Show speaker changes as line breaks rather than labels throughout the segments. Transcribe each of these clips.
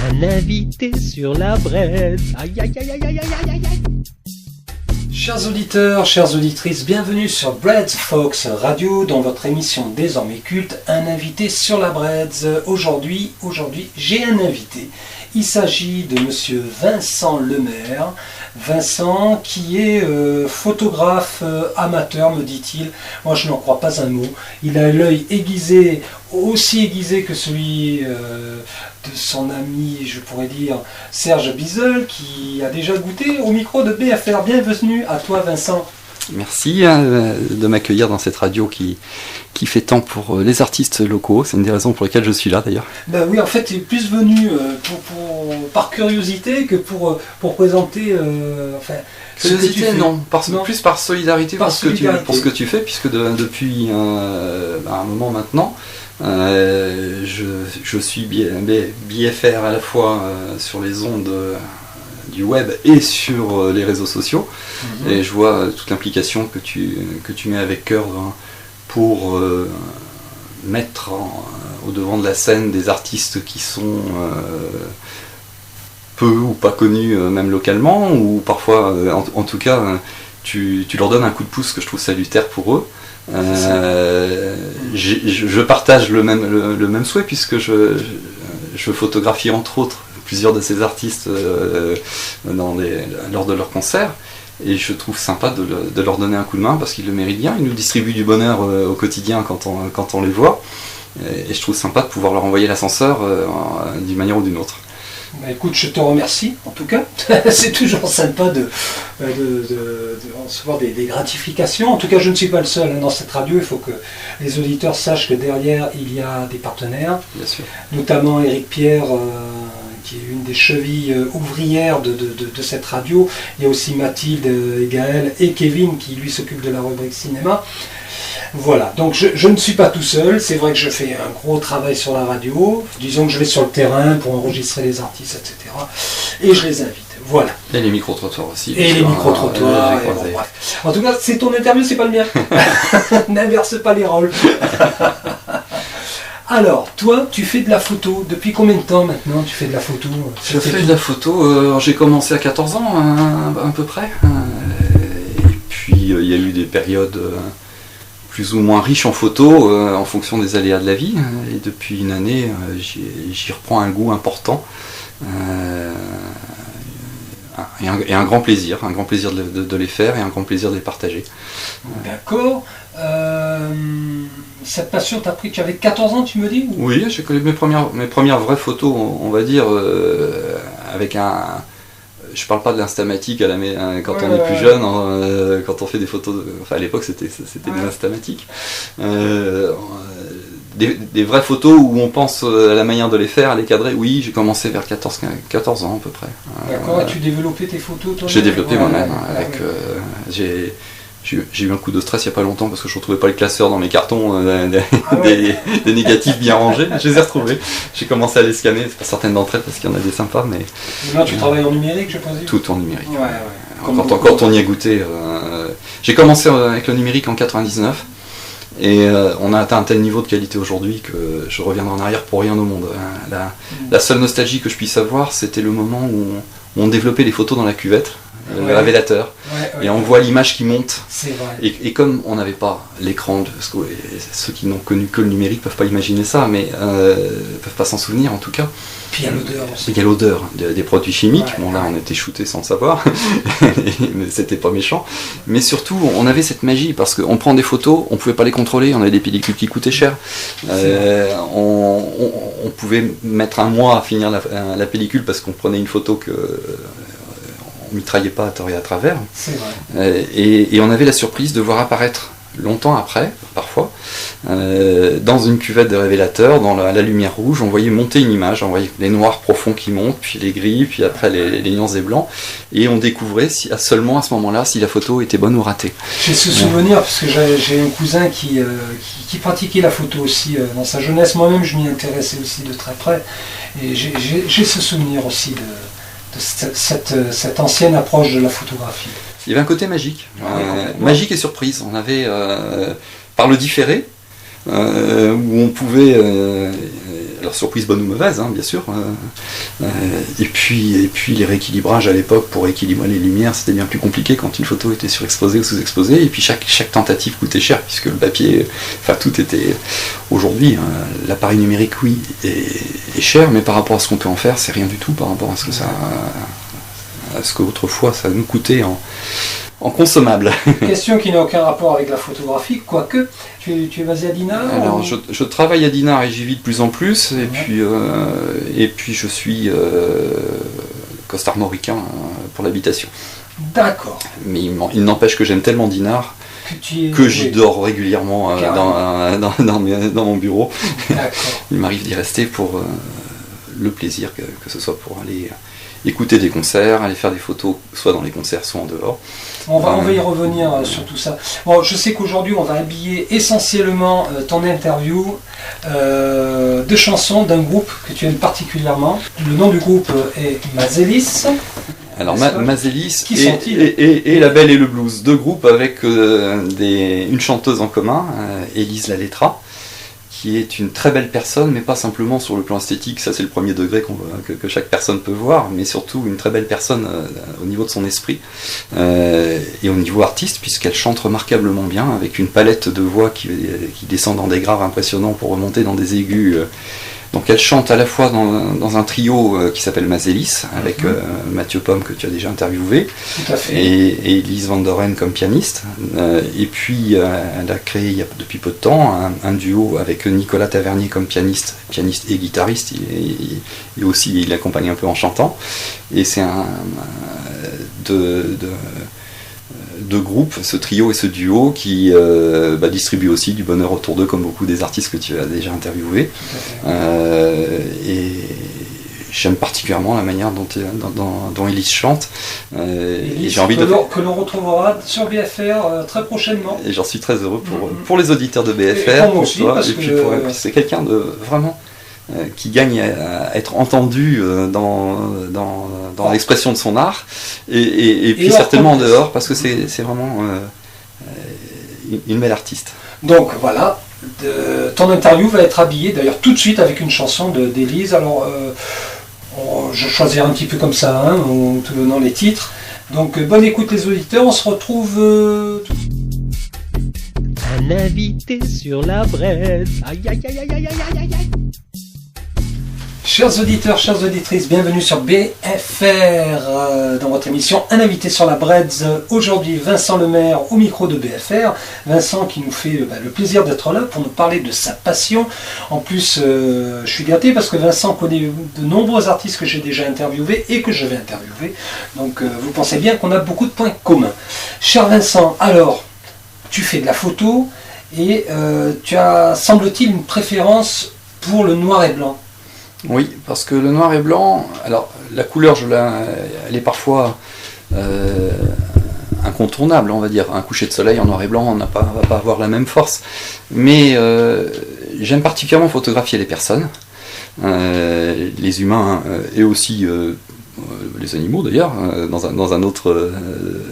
Un invité sur la braise. Aïe aïe aïe aïe aïe aïe aïe aïe. Chers auditeurs, chères auditrices, bienvenue sur Breads Fox Radio dans votre émission désormais culte, un invité sur la braise. Aujourd'hui, j'ai un invité. Il s'agit de monsieur Vincent Lemaire. Vincent qui est photographe amateur, me dit-il. Moi je n'en crois pas un mot. Il a l'œil aiguisé, aussi aiguisé que celui de son ami, je pourrais dire, Serge Bizel, qui a déjà goûté au micro de BFR. Bienvenue à toi Vincent.
Merci de m'accueillir dans cette radio qui fait tant pour les artistes locaux. C'est une des raisons pour lesquelles je suis là d'ailleurs.
Ben oui, en fait, tu es plus venu par curiosité que pour présenter...
Curiosité, non.
Non.
Plus par solidarité,
Par
pour ce que tu fais, puisque depuis un moment maintenant, je suis BFR à la fois sur les ondes du web et sur les réseaux sociaux, et je vois toute l'implication que tu mets avec cœur pour mettre au devant de la scène des artistes qui sont peu ou pas connus même localement, ou parfois en tout cas tu leur donnes un coup de pouce que je trouve salutaire pour eux. Je partage le même souhait, puisque je photographie entre autres plusieurs de ces artistes lors de leurs concerts, et je trouve sympa de leur donner un coup de main parce qu'ils le méritent bien. Ils nous distribuent du bonheur au quotidien quand on les voit, et je trouve sympa de pouvoir leur envoyer l'ascenseur d'une manière ou d'une autre.
Bah écoute, je te remercie en tout cas. C'est toujours sympa de recevoir des gratifications. En tout cas, je ne suis pas le seul dans cette radio. Il faut que les auditeurs sachent que derrière, il y a des partenaires.
Bien sûr.
Notamment Éric Pierre, qui est une des chevilles ouvrières de cette radio. Il y a aussi Mathilde et Gaël et Kevin qui lui s'occupe de la rubrique cinéma. Voilà, donc je ne suis pas tout seul. C'est vrai que je fais un gros travail sur la radio. Disons que je vais sur le terrain pour enregistrer les artistes, etc. Et je les invite. Voilà.
Et les micro-trottoirs aussi.
Et les micro-trottoirs. Bon, bref. En tout cas, c'est ton interview, c'est pas le mien. N'inverse pas les rôles. Alors, toi, tu fais de la photo. Depuis combien de temps maintenant tu fais de la photo?
Je fais de la photo, j'ai commencé à 14 ans, à peu près. Et puis, il y a eu des périodes plus ou moins riches en photo, en fonction des aléas de la vie. Et depuis une année, j'y reprends un goût important. Et un grand plaisir de les faire, et un grand plaisir de les partager.
D'accord. Cette passion t'a pris, tu avais 14 ans, tu me dis?
Oui, j'ai connu mes premières vraies photos, on va dire, avec un... Je parle pas de l'instamatique quand on est plus jeune, quand on fait des photos... Enfin, à l'époque, c'était des instamatiques. Des vraies photos où on pense à la manière de les faire, à les cadrer. Oui, j'ai commencé vers 14 ans à peu près.
D'accord, et tu développais tes photos toi-même?
J'ai développé moi-même. J'ai eu un coup de stress il n'y a pas longtemps parce que je ne retrouvais pas le classeur dans mes cartons des négatifs bien rangés. Je les ai retrouvés. J'ai commencé à les scanner, c'est pas certaines d'entre elles parce qu'il y en a des sympas. Mais
là, tu travailles en numérique, je pense.
Tout en numérique.
Ouais.
Quand on y a goûté. J'ai commencé avec le numérique en 99. Et on a atteint un tel niveau de qualité aujourd'hui que je reviendrai en arrière pour rien au monde. La seule nostalgie que je puisse avoir, c'était le moment où on développait les photos dans la cuvette, le révélateur, et on voit l'image qui monte.
C'est vrai.
Et comme on n'avait pas l'écran, ceux qui n'ont connu que le numérique peuvent pas imaginer ça, mais peuvent pas s'en souvenir en tout cas.
Puis il y a l'odeur aussi.
Il y a l'odeur des produits chimiques. Bon là on était shootés sans le savoir, mais c'était pas méchant. Mais surtout on avait cette magie parce qu'on prend des photos, on pouvait pas les contrôler, on avait des pellicules qui coûtaient cher. On pouvait mettre un mois à finir la pellicule parce qu'on prenait une photo que on mitraillait pas à tort et à travers.
C'est vrai.
Et on avait la surprise de voir apparaître longtemps après, parfois, dans une cuvette de révélateur, dans la lumière rouge, on voyait monter une image, on voyait les noirs profonds qui montent, puis les gris, puis après les nuances et blancs, et on découvrait seulement à ce moment-là si la photo était bonne ou ratée.
J'ai ce souvenir, parce que j'ai un cousin qui pratiquait la photo aussi dans sa jeunesse. Moi-même, je m'y intéressais aussi de très près, et j'ai ce souvenir aussi de cette ancienne approche de la photographie.
Il y avait un côté magique, magique et surprise. On avait, par le différé, où on pouvait alors surprise bonne ou mauvaise, bien sûr. Et puis les rééquilibrages à l'époque pour équilibrer les lumières, c'était bien plus compliqué quand une photo était surexposée ou sous-exposée. Et puis chaque tentative coûtait cher puisque le papier, tout était. Aujourd'hui, l'appareil numérique, oui, est cher, mais par rapport à ce qu'on peut en faire, c'est rien du tout par rapport à ce que qu'autrefois ça nous coûtait en consommable.
Question qui n'a aucun rapport avec la photographie, quoique. Tu es basé à Dinard?
Alors, je travaille à Dinard et j'y vis de plus en plus. Et puis je suis costarmoricain pour l'habitation.
D'accord.
Mais il n'empêche que j'aime tellement Dinard que j'y dors régulièrement dans mon bureau. Il m'arrive d'y rester pour le plaisir, que ce soit pour aller écouter des concerts, aller faire des photos, soit dans les concerts, soit en dehors.
On va y revenir sur tout ça. Bon, je sais qu'aujourd'hui, on va habiller essentiellement ton interview de chansons d'un groupe que tu aimes particulièrement. Le nom du groupe est Mazelis.
Alors Mazelis et La Belle et le Blues, deux groupes avec une chanteuse en commun, Élise Laletra, qui est une très belle personne, mais pas simplement sur le plan esthétique, ça c'est le premier degré que chaque personne peut voir, mais surtout une très belle personne au niveau de son esprit et au niveau artiste, puisqu'elle chante remarquablement bien, avec une palette de voix qui descend dans des graves impressionnants pour remonter dans des aigus. Donc elle chante à la fois dans un trio qui s'appelle Mazelis, avec Mathieu Pomme que tu as déjà interviewé,
tout à fait.
et Elise Van Doren comme pianiste. Et puis elle a créé depuis peu de temps un duo avec Nicolas Tavernier comme pianiste et guitariste, et aussi il accompagne un peu en chantant. Et c'est deux groupes, ce trio et ce duo qui distribuent aussi du bonheur autour d'eux comme beaucoup des artistes que tu as déjà interviewés. Et j'aime particulièrement la manière dont Élise chante.
Élise, j'ai envie que l'on retrouvera sur BFR très prochainement.
Et j'en suis très heureux pour les auditeurs de BFR, pour toi, et puis c'est quelqu'un de vraiment qui gagne à être entendu dans l'expression de son art, et puis certainement en dehors, parce que c'est vraiment une belle artiste.
Donc voilà, ton interview va être habillée d'ailleurs tout de suite avec une chanson d'Élise. Alors je choisirai un petit peu comme ça, en te donnant les titres. Donc bonne écoute les auditeurs, on se retrouve tout de suite.
Un invité sur la braise. Aïe aïe aïe aïe aïe aïe aïe aïe.
Chers auditeurs, chères auditrices, bienvenue sur BFR, dans votre émission Un invité sur la Breads. Aujourd'hui, Vincent Lemaire au micro de BFR. Vincent qui nous fait le plaisir d'être là pour nous parler de sa passion. En plus, je suis gâté parce que Vincent connaît de nombreux artistes que j'ai déjà interviewés et que je vais interviewer. Donc vous pensez bien qu'on a beaucoup de points communs. Cher Vincent, alors, tu fais de la photo et tu as, semble-t-il, une préférence pour le noir et blanc.
Oui, parce que le noir et blanc, alors la couleur, elle est parfois incontournable, on va dire. Un coucher de soleil en noir et blanc, on va pas avoir la même force. Mais j'aime particulièrement photographier les personnes, les humains et aussi les animaux d'ailleurs, dans un autre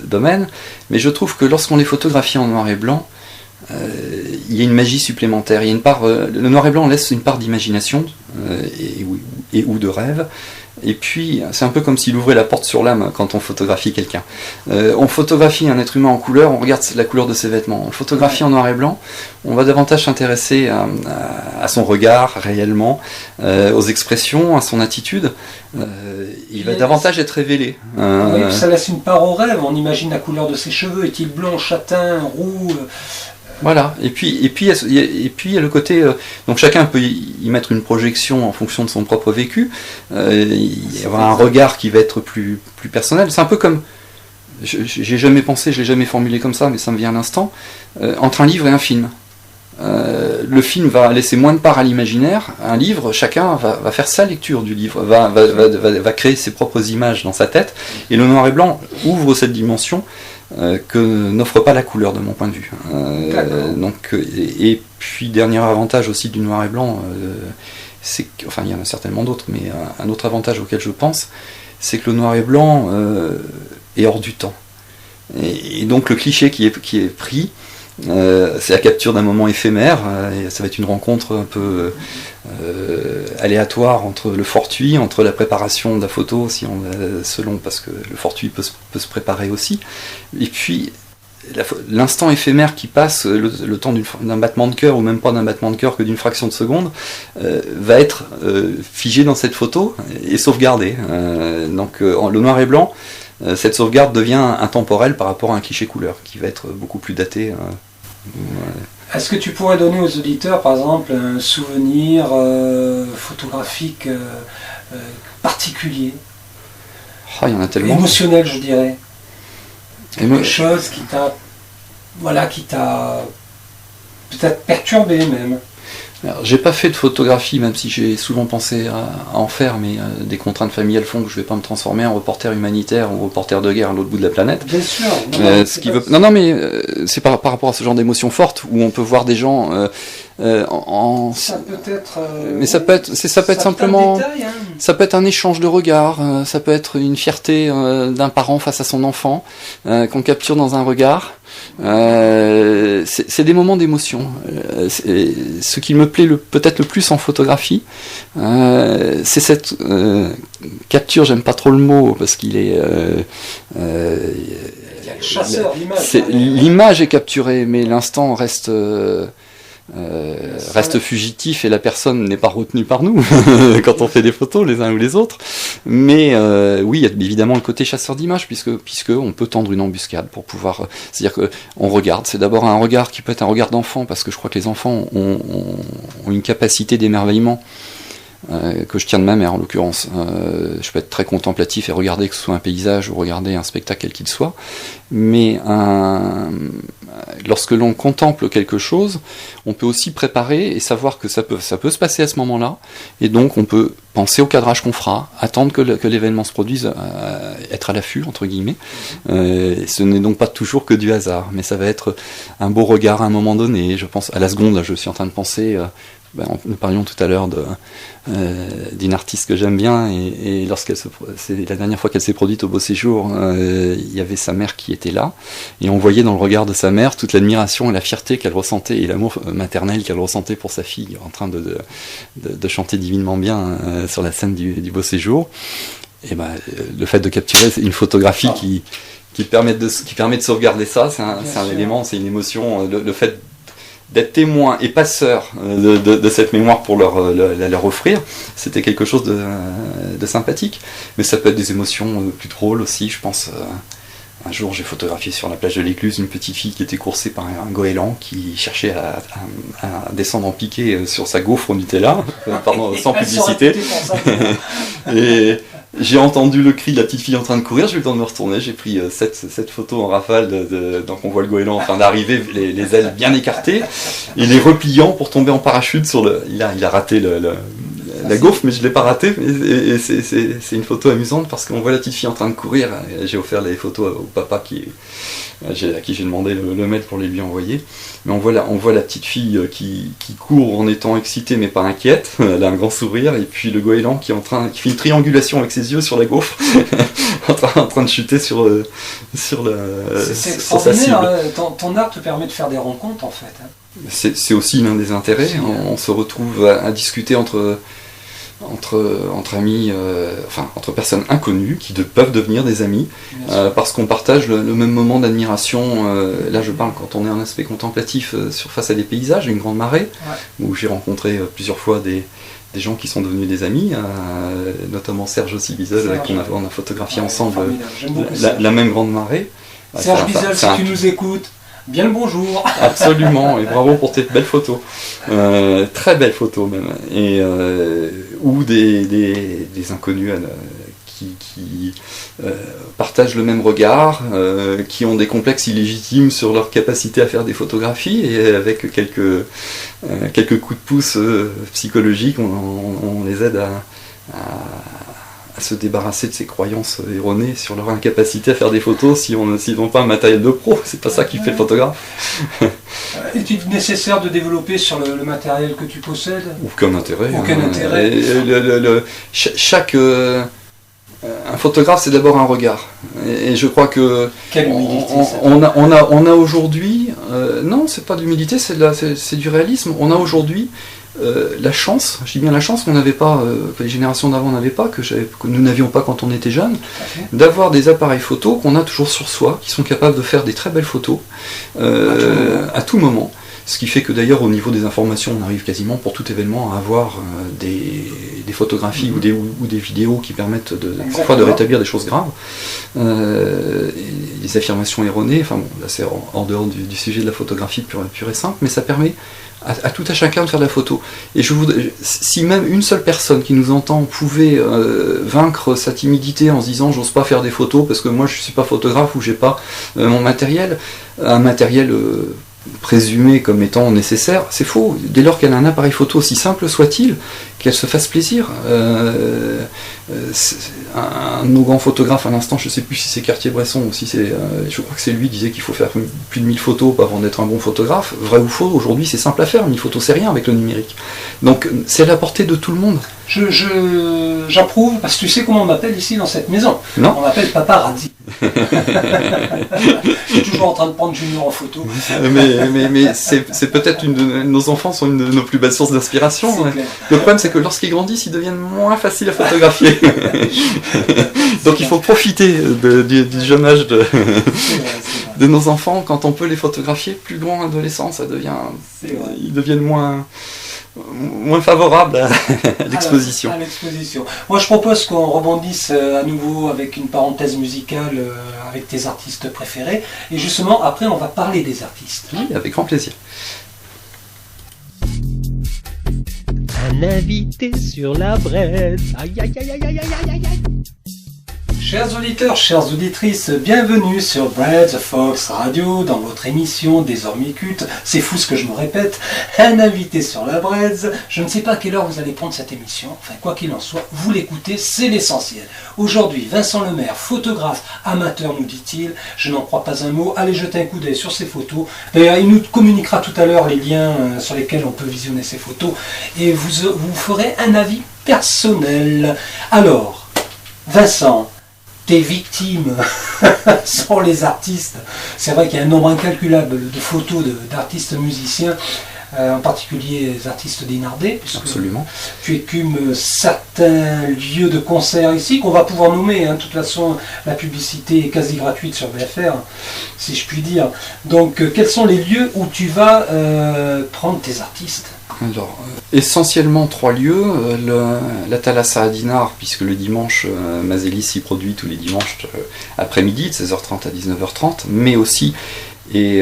domaine. Mais je trouve que lorsqu'on les photographie en noir et blanc, il y a une magie supplémentaire. Il y a une part, le noir et blanc laisse une part d'imagination ou de rêve. Et puis, c'est un peu comme s'il ouvrait la porte sur l'âme quand on photographie quelqu'un. On photographie un être humain en couleur, on regarde la couleur de ses vêtements. On photographie en noir et blanc, on va davantage s'intéresser à son regard réellement, aux expressions, à son attitude. Il va davantage être révélé.
Oui, ça laisse une part au rêve. On imagine la couleur de ses cheveux. Est-il blond, châtain, roux
Voilà, et puis il y a le côté, donc chacun peut y mettre une projection en fonction de son propre vécu, il y aura un regard qui va être plus personnel. C'est un peu comme, j'ai jamais pensé, je l'ai jamais formulé comme ça, mais ça me vient à l'instant, entre un livre et un film. Le film va laisser moins de part à l'imaginaire, un livre, chacun va faire sa lecture du livre, va créer ses propres images dans sa tête, et le noir et blanc ouvre cette dimension que n'offre pas la couleur de mon point de vue. Et puis dernier avantage aussi du noir et blanc, c'est enfin il y en a certainement d'autres, mais un autre avantage auquel je pense, c'est que le noir et blanc est hors du temps. Et donc le cliché qui est pris c'est la capture d'un moment éphémère, et ça va être une rencontre un peu aléatoire entre le fortuit, entre la préparation de la photo, selon, parce que le fortuit peut se préparer aussi, et puis l'instant éphémère qui passe, le temps d'un battement de cœur, ou même pas d'un battement de cœur que d'une fraction de seconde, va être figé dans cette photo et sauvegardé. Donc le noir et blanc, cette sauvegarde devient intemporelle par rapport à un cliché couleur, qui va être beaucoup plus daté.
Est-ce que tu pourrais donner aux auditeurs, par exemple, un souvenir photographique particulier,
il y en a tellement.
Émotionnel, je dirais. Quelque chose qui t'a peut-être perturbé même.
Alors, j'ai pas fait de photographie, même si j'ai souvent pensé à en faire, mais des contraintes familiales font que je vais pas me transformer en reporter humanitaire ou reporter de guerre à l'autre bout de la planète.
Bien sûr.
C'est par rapport à ce genre d'émotions fortes où on peut voir des gens
ça peut être.
Mais ça peut être simplement.
Détail, hein.
Ça peut être un échange de regards, ça peut être une fierté d'un parent face à son enfant qu'on capture dans un regard. C'est des moments d'émotion. Ce qui me plaît peut-être le plus en photographie, c'est cette capture. J'aime pas trop le mot parce qu'il est.
Il y a le chasseur, l'image.
L'image est capturée, mais l'instant reste fugitif et la personne n'est pas retenue par nous quand on fait des photos les uns ou les autres. Mais oui, il y a évidemment le côté chasseur d'images puisque on peut tendre une embuscade pour pouvoir. C'est-à-dire que on regarde. C'est d'abord un regard qui peut être un regard d'enfant parce que je crois que les enfants ont une capacité d'émerveillement. Que je tiens de ma mère en l'occurrence. Je peux être très contemplatif et regarder que ce soit un paysage ou regarder un spectacle quel qu'il soit, mais lorsque l'on contemple quelque chose, on peut aussi préparer et savoir que ça peut se passer à ce moment-là, et donc on peut penser au cadrage qu'on fera, attendre que l'événement se produise, être à l'affût, entre guillemets. Ce n'est donc pas toujours que du hasard, mais ça va être un beau regard à un moment donné. Je pense à la seconde, là, je suis en train de penser... nous parlions tout à l'heure d'une artiste que j'aime bien et c'est la dernière fois qu'elle s'est produite au Beau Séjour, il y avait sa mère qui était là et on voyait dans le regard de sa mère toute l'admiration et la fierté qu'elle ressentait et l'amour maternel qu'elle ressentait pour sa fille en train de chanter divinement bien sur la scène du Beau Séjour. Et le fait de capturer une photographie qui permet de sauvegarder ça, c'est un élément, c'est une émotion, le fait d'être témoin et passeur de cette mémoire pour leur offrir, c'était quelque chose de sympathique. Mais ça peut être des émotions plus drôles aussi. Je pense, un jour j'ai photographié sur la plage de l'Écluse une petite fille qui était coursée par un goéland qui cherchait à descendre en piqué sur sa gaufre au Nutella, sans publicité. Et j'ai entendu le cri de la petite fille en train de courir, j'ai eu le temps de me retourner, j'ai pris cette photo en rafale, donc on voit le goéland en train d'arriver, les ailes bien écartées, et les repliant pour tomber en parachute sur il a raté la gaufre, mais je ne l'ai pas raté, et c'est une photo amusante parce qu'on voit la petite fille en train de courir, j'ai offert les photos au papa à qui j'ai demandé le mail pour les lui envoyer, mais on voit la petite fille qui court en étant excitée mais pas inquiète, elle a un grand sourire, et puis le goéland qui fait une triangulation avec ses yeux sur la gaufre, en train de chuter sur sa cible.
Ton art te permet de faire des rencontres en fait.
C'est aussi l'un des intérêts, on se retrouve à discuter entre amis, entre personnes inconnues qui peuvent devenir des amis parce qu'on partage le même moment d'admiration. Là je parle quand on est en aspect contemplatif face à des paysages, une grande marée, où j'ai rencontré plusieurs fois des gens qui sont devenus des amis, notamment Serge aussi Bizel, avec qui on a photographié ensemble la même grande marée.
Serge Bizel, si tu nous écoutes, bien le bonjour.
Absolument, et bravo pour tes belles photos. Très belles photos même. Et, ou des inconnus qui partagent le même regard, qui ont des complexes illégitimes sur leur capacité à faire des photographies, et avec quelques coups de pouce psychologiques, on les aide à se débarrasser de ces croyances erronées sur leur incapacité à faire des photos s'ils n'ont pas un matériel de pro. C'est pas ça qui fait le photographe.
Est-il nécessaire de développer sur le matériel que tu possèdes ?
Aucun intérêt.
Aucun intérêt.
Un photographe, c'est d'abord un regard. Et je crois que
quelle humilité,
on a aujourd'hui, non, c'est pas d'humilité, c'est du réalisme. On a aujourd'hui la chance, je dis bien la chance qu'on n'avait pas, que les générations d'avant n'avaient pas, que nous n'avions pas quand on était jeunes, d'avoir des appareils photo qu'on a toujours sur soi, qui sont capables de faire des très belles photos à tout moment. Ce qui fait que d'ailleurs au niveau des informations, on arrive quasiment pour tout événement à avoir des photographies ou des vidéos qui permettent parfois de rétablir des choses graves, des affirmations erronées, enfin bon, là c'est hors dehors du sujet de la photographie pure et simple, mais ça permet à tout à chacun de faire de la photo. Et si même une seule personne qui nous entend pouvait vaincre sa timidité en se disant j'ose pas faire des photos parce que moi je suis pas photographe ou j'ai pas mon matériel, un matériel présumé comme étant nécessaire, c'est faux. Dès lors qu'elle a un appareil photo, aussi simple soit-il, qu'elle se fasse plaisir. Un de nos grands photographes à l'instant, je ne sais plus si c'est Cartier-Bresson ou si c'est, je crois que c'est lui qui disait qu'il faut faire plus de 1000 photos avant d'être un bon photographe. Vrai ou faux, aujourd'hui c'est simple à faire, 1000 photos c'est rien avec le numérique. Donc c'est à la portée de tout le monde.
J'approuve, parce que tu sais comment on m'appelle ici dans cette maison.
Non.
On m'appelle Paparazzi. Je suis toujours en train de prendre Junior en photo.
Mais c'est peut-être nos enfants sont une de nos plus belles sources d'inspiration. Le problème c'est que lorsqu'ils grandissent, ils deviennent moins faciles à photographier. Donc il faut profiter du jeune âge de nos enfants quand on peut les photographier. Plus loin en adolescence, ils deviennent moins favorable à l'exposition.
À l'exposition. Moi je propose qu'on rebondisse à nouveau avec une parenthèse musicale avec tes artistes préférés. Et justement après on va parler des artistes.
Oui, avec grand plaisir.
Un invité sur la braise. Aïe aïe aïe aïe aïe aïe aïe aïe.
Chers auditeurs, chères auditrices, bienvenue sur Brad the Fox Radio dans votre émission Désormais Culte. C'est fou ce que je me répète. Un invité sur la braise. Je ne sais pas à quelle heure vous allez prendre cette émission. Enfin, quoi qu'il en soit, vous l'écoutez, c'est l'essentiel. Aujourd'hui, Vincent Lemaire, photographe amateur, nous dit-il. Je n'en crois pas un mot. Allez jeter un coup d'œil sur ses photos. D'ailleurs, il nous communiquera tout à l'heure les liens sur lesquels on peut visionner ces photos. Et vous ferez un avis personnel. Alors, Vincent, tes victimes sont les artistes. C'est vrai qu'il y a un nombre incalculable de photos d'artistes musiciens, en particulier les artistes d'Inardé, puisque
absolument.
Tu écumes certains lieux de concert ici, qu'on va pouvoir nommer. De toute façon, la publicité est quasi gratuite sur VFR, si je puis dire. Donc, quels sont les lieux où tu vas prendre tes artistes ?
Alors, essentiellement 3 lieux, la Thalassa à Dinard, puisque le dimanche, Mazélis s'y produit tous les dimanches après-midi, de 16h30 à 19h30, mais aussi, et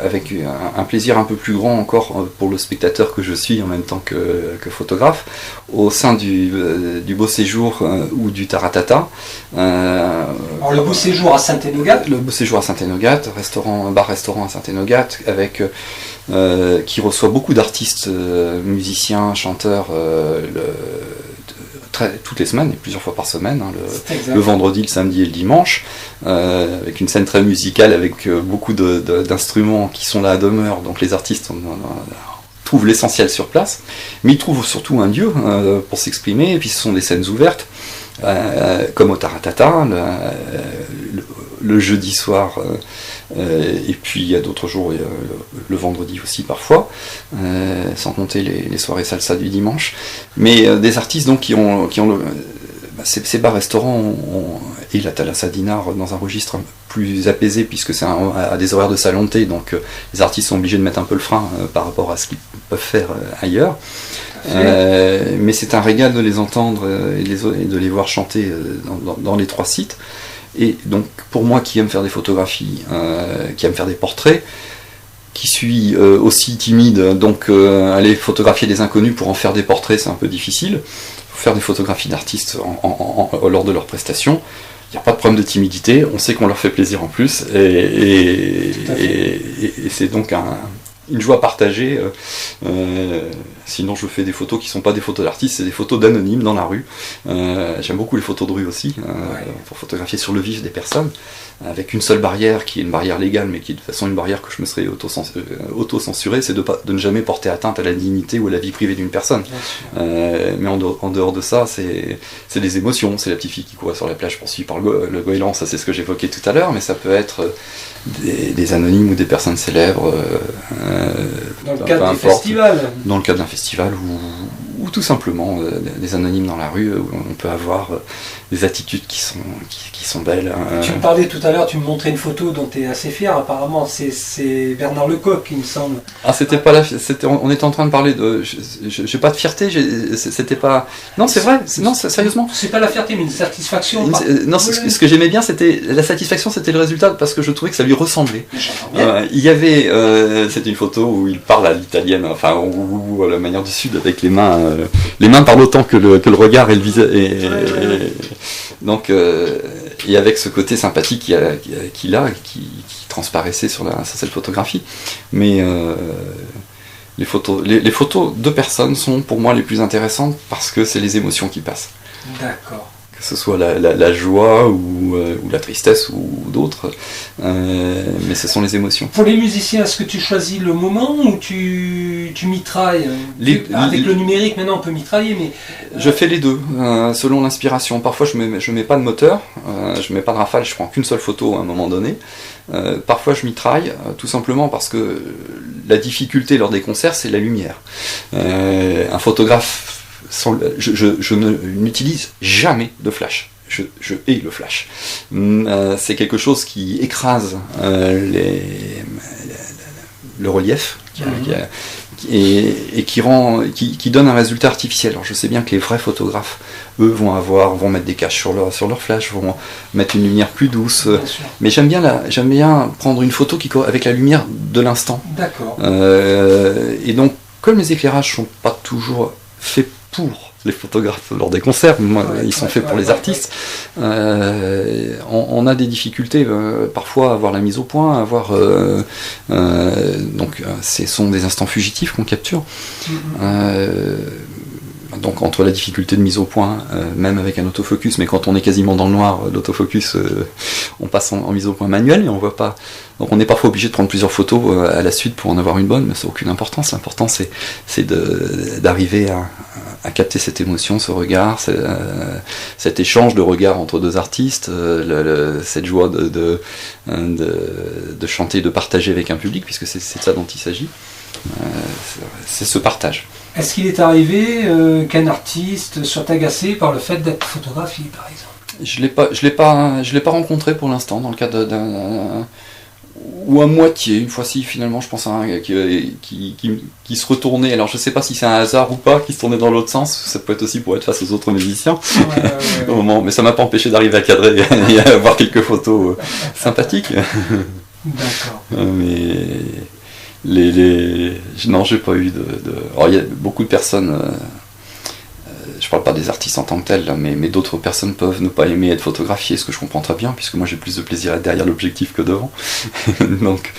avec un plaisir un peu plus grand encore pour le spectateur que je suis en même temps que photographe, au sein du Beau Séjour ou du Taratata.
Alors le Beau Séjour à Saint-Énogat.
Le Beau Séjour à Saint-Énogat, bar-restaurant à Saint-Énogat, avec... qui reçoit beaucoup d'artistes, musiciens, chanteurs, toutes les semaines et plusieurs fois par semaine, le vendredi, le samedi et le dimanche, avec une scène très musicale, avec beaucoup d'instruments qui sont là à demeure, donc les artistes trouvent l'essentiel sur place, mais ils trouvent surtout un lieu pour s'exprimer, et puis ce sont des scènes ouvertes, comme au Taratata, le jeudi soir, et puis il y a d'autres jours, le vendredi aussi parfois, sans compter les soirées salsa du dimanche, mais des artistes donc qui ont ces bars-restaurants et la Thalassa Dinard dans un registre plus apaisé, puisque c'est à des horaires de salon de thé, donc les artistes sont obligés de mettre un peu le frein par rapport à ce qu'ils peuvent faire ailleurs. Mais c'est un régal de les entendre et de les voir chanter dans les 3 sites. Et donc pour moi qui aime faire des photographies, qui aime faire des portraits, qui suis aussi timide, donc aller photographier des inconnus pour en faire des portraits, c'est un peu difficile. Faire des photographies d'artistes lors de leurs prestations, il n'y a pas de problème de timidité, on sait qu'on leur fait plaisir en plus, et c'est donc une joie partagée. Sinon, je fais des photos qui ne sont pas des photos d'artistes, c'est des photos d'anonymes dans la rue. J'aime beaucoup les photos de rue aussi, pour photographier sur le vif des personnes, avec une seule barrière, qui est une barrière légale, mais qui est de toute façon une barrière que je me serais auto-censurée, c'est de ne jamais porter atteinte à la dignité ou à la vie privée d'une personne. Mais en dehors de ça, c'est des émotions. C'est la petite fille qui courait sur la plage poursuivie par le goéland, ça c'est ce que j'évoquais tout à l'heure, mais ça peut être des anonymes ou des personnes célèbres.
Dans le cadre des festivals.
Dans le cadre d'un festival ou tout simplement des anonymes dans la rue où on peut avoir des attitudes qui sont belles.
Tu me parlais tout à l'heure, tu me montrais une photo dont tu es assez fier, apparemment c'est Bernard Lecoq, il me semble.
Ah, c'était pas on était en train de parler de... J'ai pas de fierté, c'était pas... Non, c'est vrai, non, sérieusement.
C'est pas la fierté, mais une satisfaction.
Non, ce que j'aimais bien, c'était... La satisfaction, c'était le résultat, parce que je trouvais que ça lui ressemblait. Il y avait... c'était une photo où il parle à l'italienne, enfin, ou à la manière du Sud, avec les mains parlent autant que le regard et le visage. Donc, et avec ce côté sympathique qu'il a, qui transparaissait sur cette photographie. Mais les photos de personnes sont pour moi les plus intéressantes parce que c'est les émotions qui passent.
D'accord.
Que ce soit la joie ou la tristesse ou d'autres, mais ce sont les émotions.
Pour les musiciens, est-ce que tu choisis le moment ou tu mitrailles avec le numérique, maintenant on peut mitrailler, mais...
Je fais les deux, selon l'inspiration. Parfois je mets pas de moteur, je mets pas de rafale, je prends qu'une seule photo à un moment donné. Parfois je mitraille, tout simplement parce que la difficulté lors des concerts, c'est la lumière. Un photographe... Je n'utilise jamais de flash. Je hais le flash. C'est quelque chose qui écrase le relief et qui donne un résultat artificiel. Alors je sais bien que les vrais photographes, eux, vont mettre des caches sur leur flash, vont mettre une lumière plus douce. Mais j'aime bien prendre une photo avec la lumière de l'instant.
D'accord.
Et donc, comme les éclairages sont pas toujours faits pour les photographes lors des concerts, ils sont faits pour les artistes. On a des difficultés parfois à avoir la mise au point, donc ce sont des instants fugitifs qu'on capture. Donc entre la difficulté de mise au point, même avec un autofocus, mais quand on est quasiment dans le noir, l'autofocus, on passe en mise au point manuelle et on voit pas. Donc on est parfois obligé de prendre plusieurs photos à la suite pour en avoir une bonne, mais ça n'a aucune importance. L'important c'est d'arriver à capter cette émotion, ce regard, cet échange de regards entre deux artistes, cette joie de chanter, de partager avec un public, puisque c'est de ça dont il s'agit. C'est ce partage.
Est-ce qu'il est arrivé qu'un artiste soit agacé par le fait d'être photographié, par exemple ?
Je l'ai pas rencontré pour l'instant dans le cadre d'un ou à moitié. Une fois-ci, finalement, je pense à un qui se retournait. Alors, je sais pas si c'est un hasard ou pas, qui se tournait dans l'autre sens. Ça peut être aussi pour être face aux autres musiciens. Au moment, mais ça m'a pas empêché d'arriver à cadrer et à avoir quelques photos sympathiques.
D'accord.
Mais non, j'ai pas eu de... Alors, il y a beaucoup de personnes... je parle pas des artistes en tant que tels, mais d'autres personnes peuvent ne pas aimer être photographiées, ce que je comprends très bien, puisque moi j'ai plus de plaisir à être derrière l'objectif que devant. Donc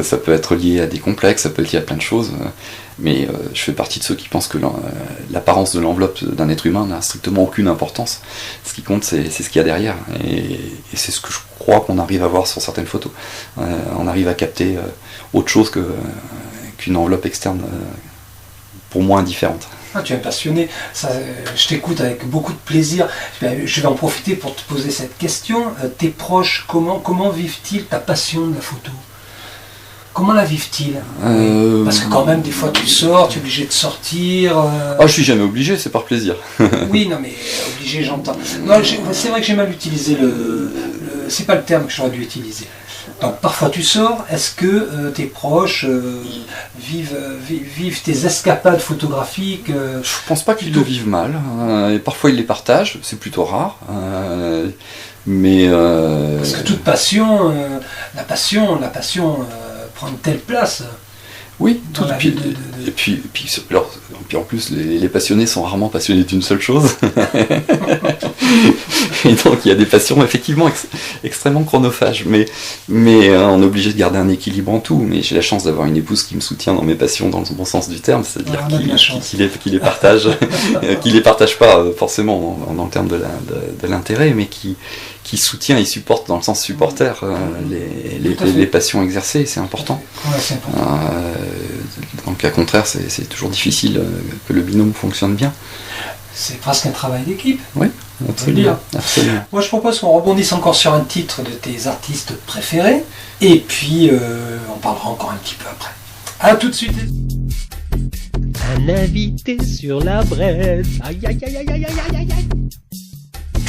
ça peut être lié à des complexes, ça peut être lié à plein de choses, mais je fais partie de ceux qui pensent que l'apparence de l'enveloppe d'un être humain n'a strictement aucune importance. Ce qui compte, c'est ce qu'il y a derrière, et c'est ce que je crois qu'on arrive à voir sur certaines photos. On arrive à capter autre chose qu'une enveloppe externe, pour moi indifférente.
Ah, tu es un passionné, je t'écoute avec beaucoup de plaisir. Je vais en profiter pour te poser cette question. Tes proches, comment vivent-ils ta passion de la photo ? Comment la vivent-ils ? Parce que quand même, des fois tu sors, tu es obligé de sortir.
Ah, je suis jamais obligé, c'est par plaisir.
Oui, non mais obligé, j'entends. Non, c'est vrai que j'ai mal utilisé c'est pas le terme que j'aurais dû utiliser. Donc parfois tu sors, est-ce que tes proches vivent tes escapades photographiques
Je pense pas qu'ils le vivent mal, et parfois ils les partagent, c'est plutôt rare, mais...
Parce que toute passion, la passion prend une telle place.
Oui, tout de suite. Et puis en plus, les passionnés sont rarement passionnés d'une seule chose. Et donc il y a des passions effectivement extrêmement chronophages, mais on est obligé de garder un équilibre en tout. Mais j'ai la chance d'avoir une épouse qui me soutient dans mes passions dans le bon sens du terme, c'est-à-dire qui les partage, qui les partage pas forcément dans le terme de l'intérêt, mais qui soutient et supporte dans le sens supporter les passions exercées, c'est important.
Ouais, c'est important.
Dans le cas contraire, c'est toujours difficile que le binôme fonctionne bien.
C'est presque un travail d'équipe.
Oui, absolument.
Moi, je propose qu'on rebondisse encore sur un titre de tes artistes préférés, et puis on parlera encore un petit peu après. À tout de suite.
Un invité sur la braise. Aïe aïe aïe aïe aïe aïe aïe aïe.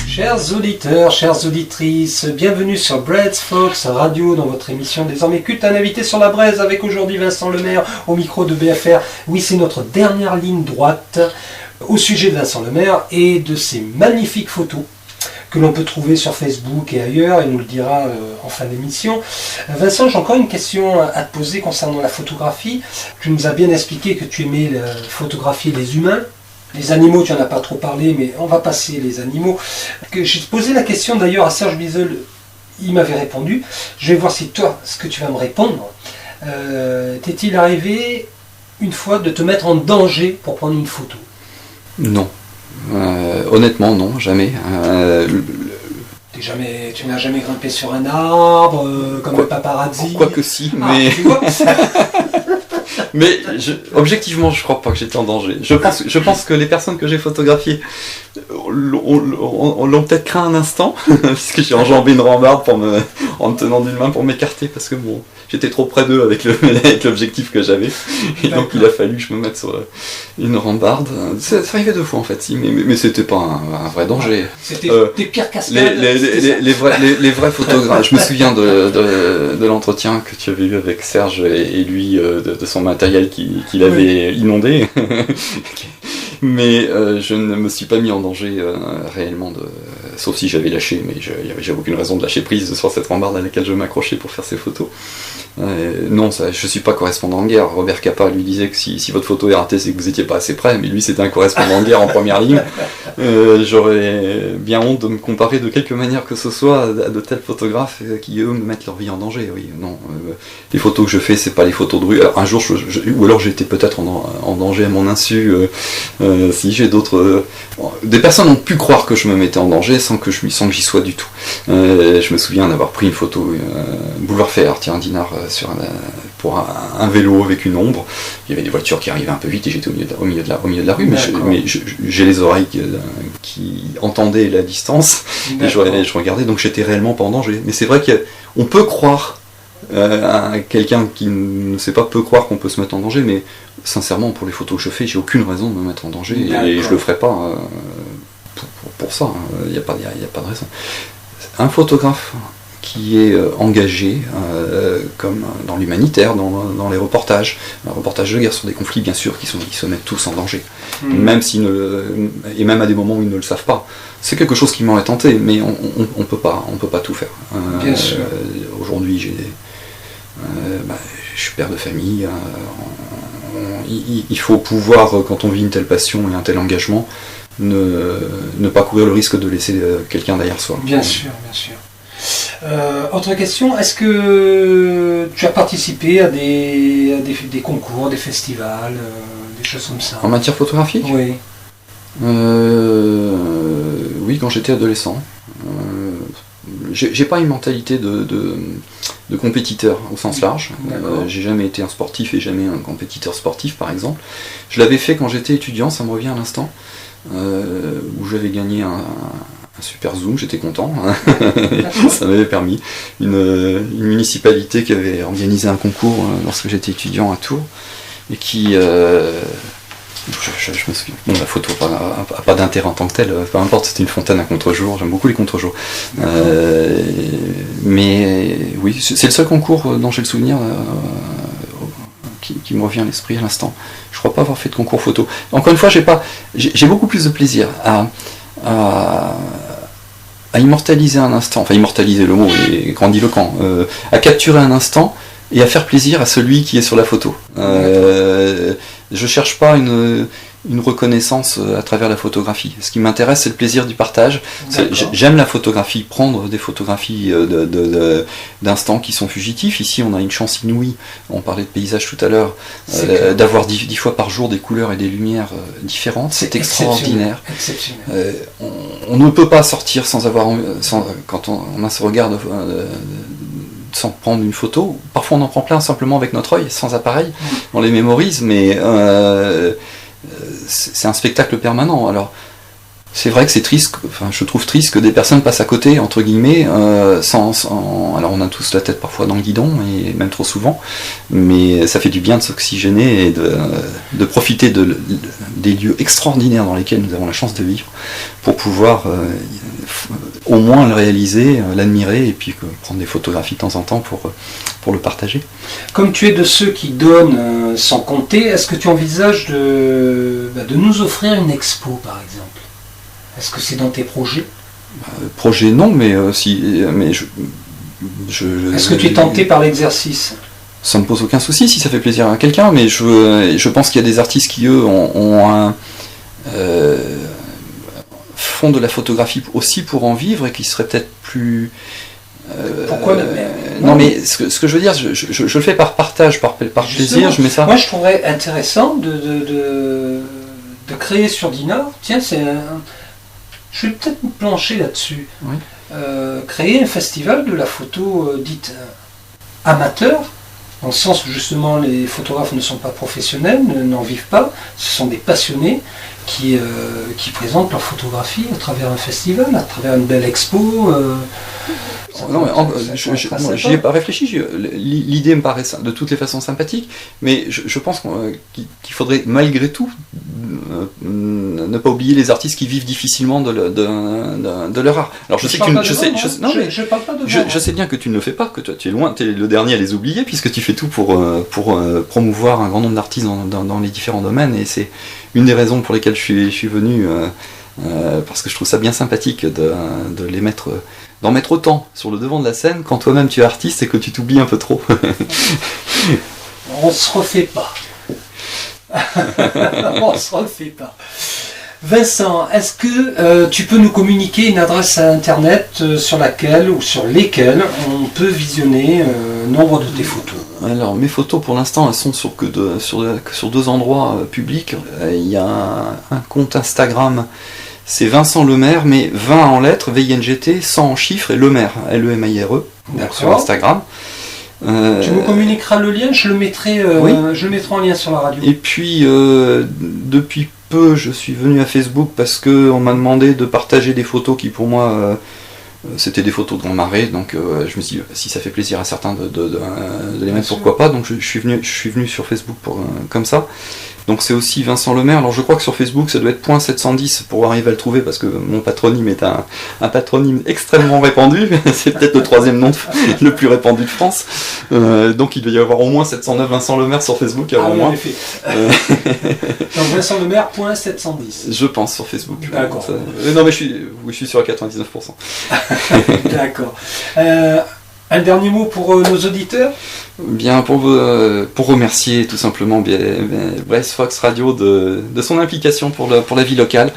Chers auditeurs, chères auditrices, bienvenue sur Bread Fox Radio dans votre émission Désormais Culte, un invité sur la braise avec aujourd'hui Vincent Lemaire au micro de BFR. Oui, c'est notre dernière ligne droite au sujet de Vincent Lemaire et de ses magnifiques photos que l'on peut trouver sur Facebook et ailleurs, il nous le dira en fin d'émission. Vincent, j'ai encore une question à te poser concernant la photographie. Tu nous as bien expliqué que tu aimais photographier les humains. Les animaux, tu n'en as pas trop parlé, mais on va passer les animaux. J'ai posé la question d'ailleurs à Serge Bizel, il m'avait répondu. Je vais voir si toi, ce que tu vas me répondre. T'est-il arrivé une fois de te mettre en danger pour prendre une photo ?
Non. Honnêtement, non, jamais.
Tu n'as jamais grimpé sur un arbre, comme un paparazzi ?
Quoique si, mais...
Tu vois
Mais objectivement, je crois pas que j'étais en danger. Je pense que les personnes que j'ai photographiées l'ont peut-être craint un instant, puisque j'ai enjambé une rambarde en me tenant d'une main pour m'écarter, parce que bon, j'étais trop près d'eux avec l'objectif que j'avais. Et donc il a fallu que je me mette sur une rambarde. Ça arrivait 2 fois en fait, si, mais c'était pas un vrai danger.
C'était des pires cascades.
Les vrais photographes. Je me souviens de l'entretien que tu avais eu avec Serge et lui, de son matériel qu'il avait inondé. Mais je ne me suis pas mis en danger réellement, sauf si j'avais lâché, mais j'avais aucune raison de lâcher prise sur cette rambarde à laquelle je m'accrochais pour faire ces photos. Non, je suis pas correspondant de guerre. Robert Capa lui disait que si votre photo est ratée, c'est que vous étiez pas assez près, mais lui c'était un correspondant de guerre en première ligne. J'aurais bien honte de me comparer de quelque manière que ce soit à de tels photographes qui eux me mettent leur vie en danger. Oui, non, les photos que je fais, c'est pas les photos de rue. Alors, un jour, ou alors j'étais peut-être en danger à mon insu. Si j'ai d'autres... des personnes ont pu croire que je me mettais en danger sans que j'y sois du tout. Je me souviens d'avoir pris une photo boulevard Fayard, un dinar pour un vélo avec une ombre. Il y avait des voitures qui arrivaient un peu vite et j'étais au milieu de la rue, mais j'ai les oreilles qui entendaient la distance et je regardais, donc j'étais réellement pas en danger. Mais c'est vrai qu'on peut croire, quelqu'un qui ne sait pas peut croire qu'on peut se mettre en danger, mais sincèrement pour les photos que je fais, j'ai aucune raison de me mettre en danger et je le ferai pas pour ça, il n'y a pas de raison. Un photographe qui est engagé, comme dans l'humanitaire, dans les reportages de guerre sur des conflits bien sûr qui se mettent tous en danger, même et même à des moments où ils ne le savent pas. C'est quelque chose qui m'aurait tenté, mais on peut pas tout faire.
Bien sûr.
Aujourd'hui, je suis père de famille. Il faut pouvoir, quand on vit une telle passion et un tel engagement, ne pas courir le risque de laisser quelqu'un derrière soi.
Bien sûr, bien sûr. Autre question, est-ce que tu as participé à des concours, des festivals, des choses comme ça ?
En matière photographique ?
Oui.
Oui, quand j'étais adolescent. J'ai pas une mentalité de compétiteur au sens large. J'ai jamais été un sportif et jamais un compétiteur sportif, par exemple. Je l'avais fait quand j'étais étudiant, ça me revient à l'instant, où j'avais gagné un super zoom, j'étais content. Ça m'avait permis. Une municipalité qui avait organisé un concours lorsque j'étais étudiant à Tours et qui... Je me souviens. Bon, la photo n'a pas d'intérêt en tant que telle, peu importe, c'était une fontaine à contre-jour, j'aime beaucoup les contre-jours. Mais oui, c'est le seul concours dont j'ai le souvenir qui me revient à l'esprit à l'instant. Je crois pas avoir fait de concours photo. Encore une fois, j'ai beaucoup plus de plaisir à immortaliser un instant, enfin immortaliser le mot est grandiloquent, à capturer un instant et à faire plaisir à celui qui est sur la photo. Je cherche pas une reconnaissance à travers la photographie. Ce qui m'intéresse, c'est le plaisir du partage. J'aime la photographie, prendre des photographies d'instants qui sont fugitifs. Ici, on a une chance inouïe, on parlait de paysage tout à l'heure, d'avoir 10 fois par jour des couleurs et des lumières différentes. C'est extraordinaire. On ne peut pas sortir quand on a ce regard sans prendre une photo. Parfois on en prend plein simplement avec notre œil, sans appareil, on les mémorise, mais c'est un spectacle permanent. Alors c'est vrai que c'est triste, je trouve triste que des personnes passent à côté, entre guillemets, alors on a tous la tête parfois dans le guidon, et même trop souvent, mais ça fait du bien de s'oxygéner et de profiter des lieux extraordinaires dans lesquels nous avons la chance de vivre, pour pouvoir au moins le réaliser, l'admirer, et puis prendre des photographies de temps en temps pour le partager.
Comme tu es de ceux qui donnent sans compter, est-ce que tu envisages de nous offrir une expo, par exemple ? Est-ce que c'est dans tes projets ?
Projet non, mais est-ce
que tu es tenté par l'exercice ?
Ça me pose aucun souci si ça fait plaisir à quelqu'un, mais je pense qu'il y a des artistes qui, eux, font de la photographie aussi pour en vivre, et qui seraient peut-être plus...
Pourquoi
non, mais ce que je veux dire, je le fais par partage, par plaisir, je mets ça...
Moi, je trouverais intéressant de créer sur Dinard, tiens, je vais peut-être me plancher là-dessus.
Oui.
Créer un festival de la photo dite amateur, dans le sens où justement les photographes ne sont pas professionnels, n'en vivent pas, ce sont des passionnés qui présentent leur photographie à travers un festival, à travers une belle expo.
Non, j'y ai pas réfléchi. L'idée me paraît de toutes les façons sympathique, mais je pense qu'il faudrait malgré tout ne pas oublier les artistes qui vivent difficilement de leur art. Alors je sais bien que tu ne le fais pas, que toi tu es le dernier à les oublier, puisque tu fais tout pour promouvoir un grand nombre d'artistes dans les différents domaines, et c'est une des raisons pour lesquelles je suis venu, parce que je trouve ça bien sympathique de les mettre... d'en mettre autant sur le devant de la scène quand toi-même tu es artiste et que tu t'oublies un peu trop.
On se refait pas. On se refait pas. Vincent, est-ce que tu peux nous communiquer une adresse internet sur laquelle ou sur lesquelles on peut visionner nombre de tes photos ?
Alors mes photos pour l'instant elles sont sur 2 endroits publics. Il y a un compte Instagram, c'est Vincent Lemaire, mais 20 en lettres, V-I-N-G-T, 100 en chiffres, et Lemaire, L-E-M-A-I-R-E, sur Instagram.
Tu me communiqueras le lien, je le mettrai en lien sur la radio.
Et puis, depuis peu, je suis venu à Facebook parce qu'on m'a demandé de partager des photos qui, pour moi, c'était des photos de Grand Marais, donc je me suis dit, si ça fait plaisir à certains de les mettre, pourquoi pas. Donc je suis venu sur Facebook comme ça. Donc c'est aussi Vincent Lemaire. Alors je crois que sur Facebook ça doit être .710 pour arriver à le trouver, parce que mon patronyme est un patronyme extrêmement répandu. C'est peut-être le 3e nom le plus répandu de France. Donc il doit y avoir au moins 709 Vincent Lemaire sur Facebook.
Ah oui, en effet. Donc Vincent Lemaire .710.
Je pense sur Facebook.
D'accord.
Non mais je suis sur 99%.
D'accord. Un dernier mot pour nos auditeurs ?
Bien, pour remercier tout simplement Brace Fox Radio de son implication pour la vie locale.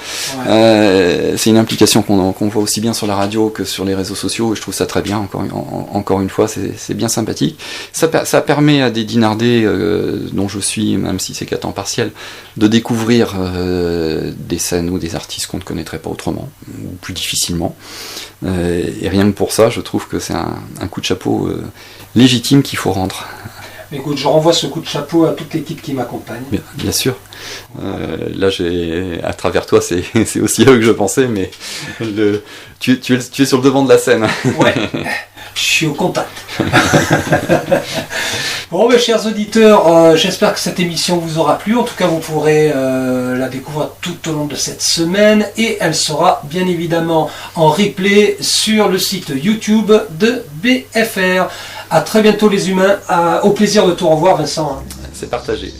Ouais. C'est une implication qu'on voit aussi bien sur la radio que sur les réseaux sociaux, et je trouve ça très bien, encore une fois, c'est bien sympathique. Ça permet à des dinardais dont je suis, même si c'est qu'à temps partiel, de découvrir des scènes ou des artistes qu'on ne connaîtrait pas autrement, ou plus difficilement. Et rien que pour ça, je trouve que c'est un coup de chapeau légitime qu'il faut rendre.
Écoute, je renvoie ce coup de chapeau à toute l'équipe qui m'accompagne.
Bien sûr. Là, à travers toi, c'est aussi eux que je pensais, mais tu es sur le devant de la scène.
Ouais, je suis au contact. Bon, mes chers auditeurs, j'espère que cette émission vous aura plu. En tout cas, vous pourrez la découvrir tout au long de cette semaine, et elle sera bien évidemment en replay sur le site YouTube de BFR. À très bientôt les humains, au plaisir de te revoir, Vincent.
C'est partagé.